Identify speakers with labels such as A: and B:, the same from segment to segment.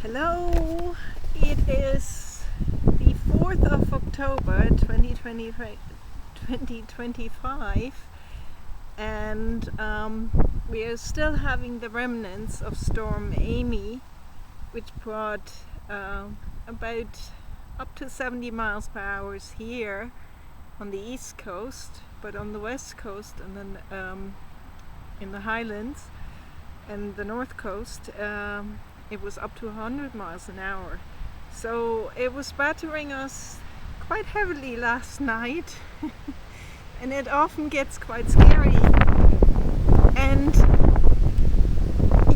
A: Hello, it is the 4th of October 2025 and we are still having the remnants of Storm Amy, which brought about up to 70 miles per hour here on the east coast, but on the west coast and then in the highlands and the north coast it was up to 100 miles an hour. So it was battering us quite heavily last night and it often gets quite scary. And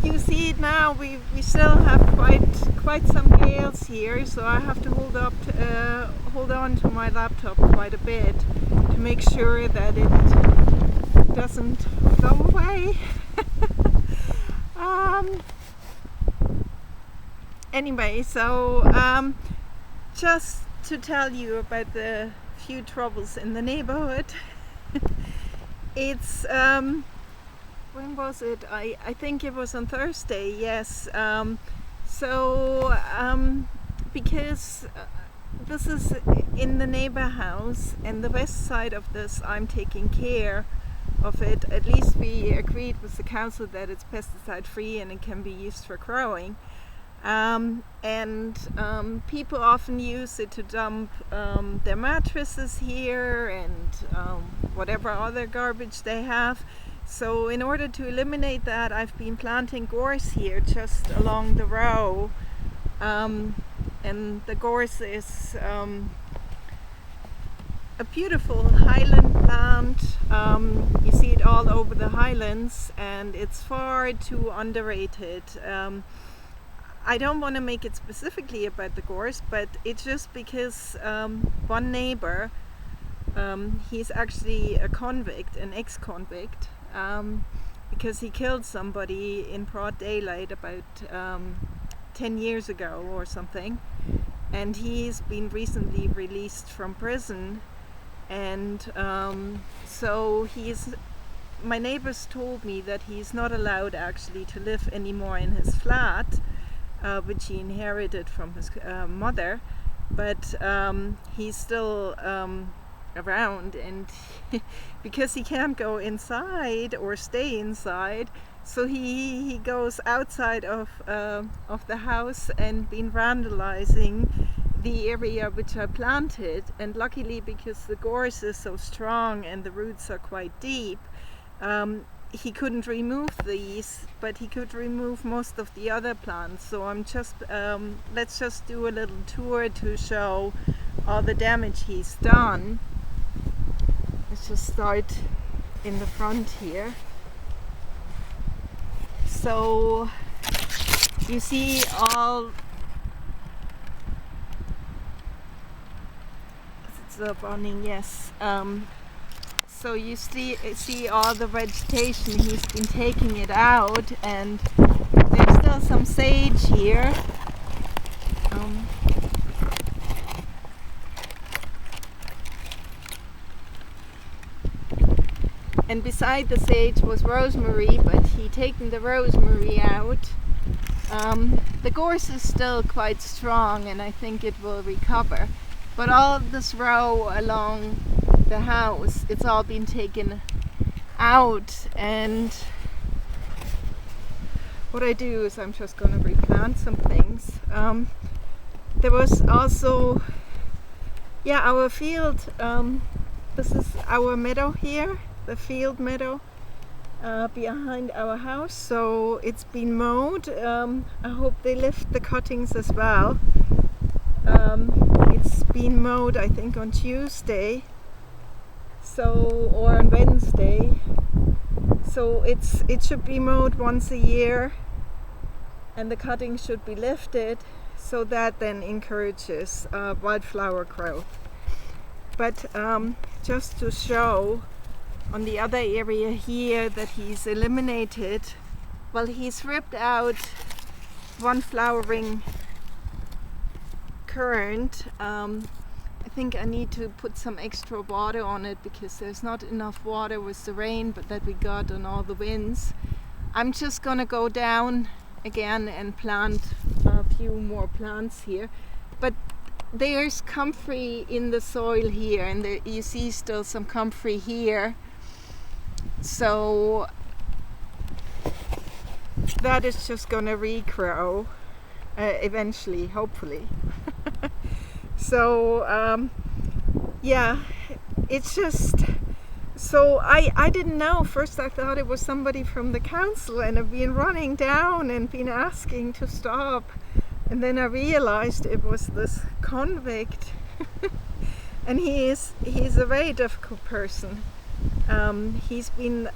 A: you see it now, we still have quite some gales here, so I have to hold on to my laptop quite a bit to make sure that it doesn't go away. Anyway, so just to tell you about the few troubles in the neighborhood. It's when was it? I think it was on Thursday, yes. Because this is in the neighbor house and the west side of this, I'm taking care of it. At least we agreed with the council that it's pesticide free and it can be used for growing. People often use it to dump their mattresses here and whatever other garbage they have. So in order to eliminate that, I've been planting gorse here just along the row, and the gorse is a beautiful highland plant. You see it all over the highlands and it's far too underrated. I don't want to make it specifically about the gorse, but it's just because one neighbor, he's actually a convict, an ex-convict, because he killed somebody in broad daylight about 10 years ago or something, and he's been recently released from prison. And so my neighbors told me that he's not allowed actually to live anymore in his flat, which he inherited from his mother, but he's still around, and because he can't go inside or stay inside, so he goes outside of the house and been vandalizing the area which I planted. And luckily, because the gorse is so strong and the roots are quite deep, he couldn't remove these, but he could remove most of the other plants. So I'm just let's just do a little tour to show all the damage he's done. Let's just start in the front here. So you see all, it's running, yes. So you see all the vegetation, he's been taking it out, and there's still some sage here. And beside the sage was rosemary, but he taken the rosemary out. The gorse is still quite strong and I think it will recover. But all this row along the house, it's all been taken out, and what I do is I'm just going to replant some things. There was also, our field, this is our meadow here, the field meadow behind our house, so it's been mowed. I hope they lift the cuttings as well. It's been mowed, I think, on Tuesday, or on Wednesday. So it should be mowed once a year, and the cuttings should be lifted, so that then encourages wildflower growth. But just to show on the other area here that he's eliminated, well, he's ripped out one flowering currant. I think I need to put some extra water on it because there's not enough water with the rain that we got on all the winds. I'm just gonna go down again and plant few more plants here, but there's comfrey in the soil here, and you see still some comfrey here, so that is just gonna regrow eventually, hopefully. So yeah, it's just, so I didn't know. First I thought it was somebody from the council, and I've been running down and been asking to stop, and then I realized it was this convict. And he's a very difficult person. He's been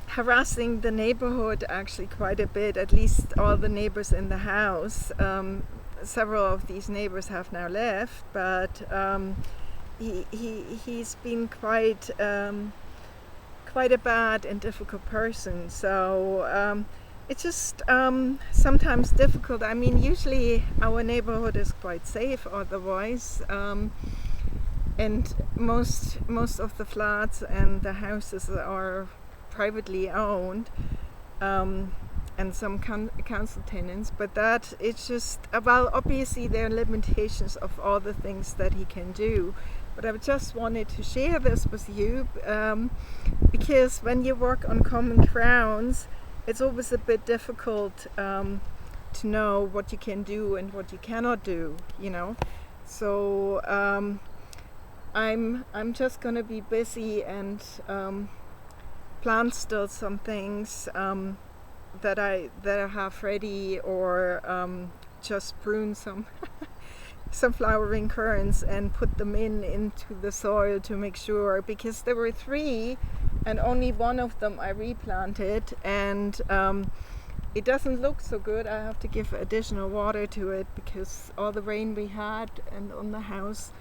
A: harassing the neighborhood actually quite a bit, at least all the neighbors in the house. Several of these neighbors have now left, but he's been quite a bad and difficult person. So it's just sometimes difficult. I mean, usually our neighborhood is quite safe otherwise, and most of the flats and the houses are privately owned, and some council tenants, but that it's just, well, obviously there are limitations of all the things that he can do. But I just wanted to share this with you, because when you work on common grounds, it's always a bit difficult to know what you can do and what you cannot do, you know. So I'm just gonna be busy and plant still some things that I have ready, or just prune some some flowering currants and put them into the soil to make sure, because there were 3 and only one of them I replanted, and it doesn't look so good. I have to give additional water to it because all the rain we had and on the house,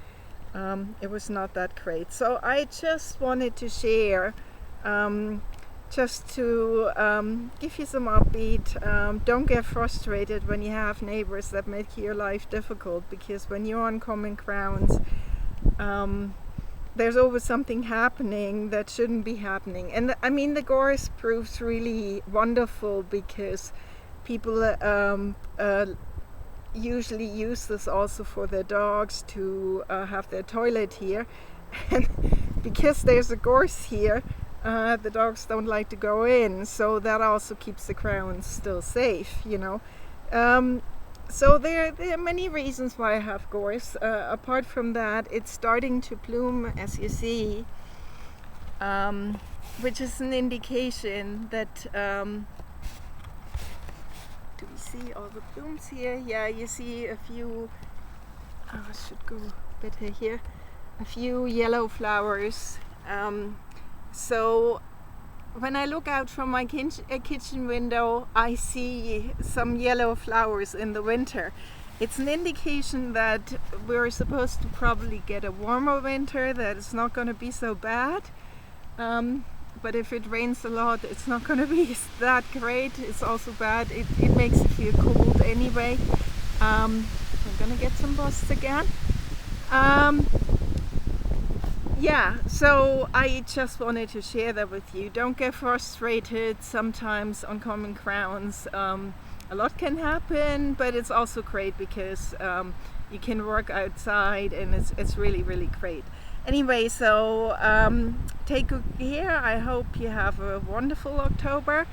A: it was not that great. So I just wanted to share, just to give you some upbeat. Don't get frustrated when you have neighbors that make your life difficult, because when you're on common grounds, there's always something happening that shouldn't be happening. And I mean, the gorse proves really wonderful, because people usually use this also for their dogs to have their toilet here. And because there's a gorse here, the dogs don't like to go in, so that also keeps the grounds still safe, you know. So there are many reasons why I have gorse. Apart from that, it's starting to bloom, as you see, which is an indication that, do we see all the blooms here? Yeah, you see a few, I should go better here, a few yellow flowers. So when I look out from my kitchen window, I see some yellow flowers in the winter. It's an indication that we're supposed to probably get a warmer winter, that it's not going to be so bad. But if it rains a lot, it's not going to be that great. It's also bad. It makes you feel cold anyway. I'm going to get some busts again. Yeah, so I just wanted to share that with you. Don't get frustrated sometimes on common grounds. A lot can happen, but it's also great because you can work outside, and it's really, really great. Anyway, so take good care. I hope you have a wonderful October.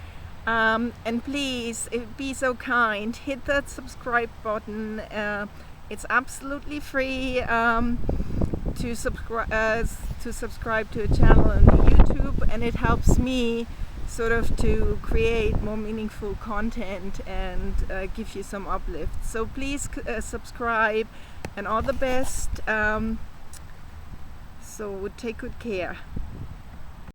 A: And please, be so kind, hit that subscribe button. It's absolutely free. To subscribe to a channel on YouTube, and it helps me sort of to create more meaningful content and give you some uplift. So please subscribe, and all the best. So take good care.